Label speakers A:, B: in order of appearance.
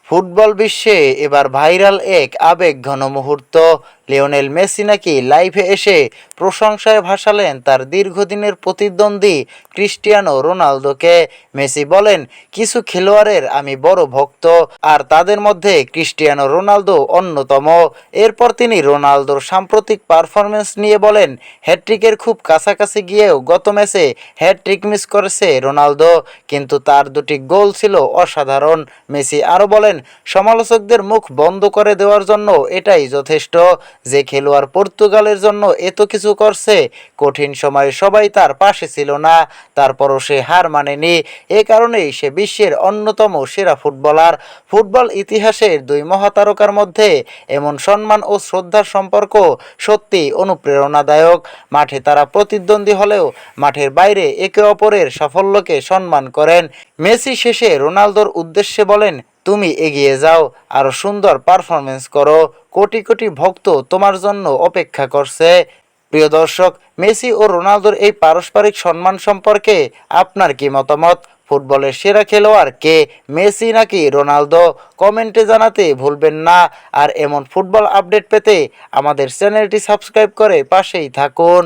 A: Football বিশ্বে এবার viral এক আবেগঘন মুহূর্ত। লিওনেল মেসি নাকি লাইভে এসে প্রশংসায় ভাসালেন তার দীর্ঘদিনের প্রতিদ্বন্দ্বী ক্রিস্টিয়ানো রোনালদোকে। মেসি বলেন, কিছু খেলোয়াড়ের আমি বড় ভক্ত, আর তাদের মধ্যে ক্রিস্টিয়ানো রোনালদো অন্যতম। এরপর তিনি রোনালদোর সাম্প্রতিক পারফরমেন্স নিয়ে বলেন, হ্যাটট্রিকের খুব কাছাকাছি গিয়েও গত ম্যাচে হ্যাটট্রিক মিস করেছে রোনালদো, কিন্তু তার দুটি গোল ছিল অসাধারণ। মেসি আরও বলেন, সমালোচকদের মুখ বন্ধ করে দেওয়ার জন্য এটাই যথেষ্ট। যে খেলোয়াড় পর্তুগালের জন্য এত কিছু করছে, কঠিন সময়ে সবাই তার পাশে ছিল না, তারপরও সে হার মানেনি। এ কারণেই সে বিশ্বের অন্যতম সেরা ফুটবলার। ফুটবল ইতিহাসের দুই মহাতারকার মধ্যে এমন সম্মান ও শ্রদ্ধার সম্পর্ক সত্যি অনুপ্রেরণাদায়ক। মাঠে তারা প্রতিদ্বন্দ্বী হলেও মাঠের বাইরে একে অপরের সাফল্যকে সম্মান করেন। মেসি শেষে রোনালদোর উদ্দেশ্যে বলেন, তুমি এগিয়ে যাও, আরও সুন্দর পারফরমেন্স করো, কোটি কোটি ভক্ত তোমার জন্য অপেক্ষা করছে। প্রিয় দর্শক, মেসি ও রোনালদোর এই পারস্পরিক সম্মান সম্পর্কে আপনার কি মতামত? ফুটবলের সেরা খেলোয়াড় কে, মেসি নাকি রোনালদো? কমেন্টে জানাতে ভুলবেন না। আর এমন ফুটবল আপডেট পেতে আমাদের চ্যানেলটি সাবস্ক্রাইব করে পাশেই থাকুন।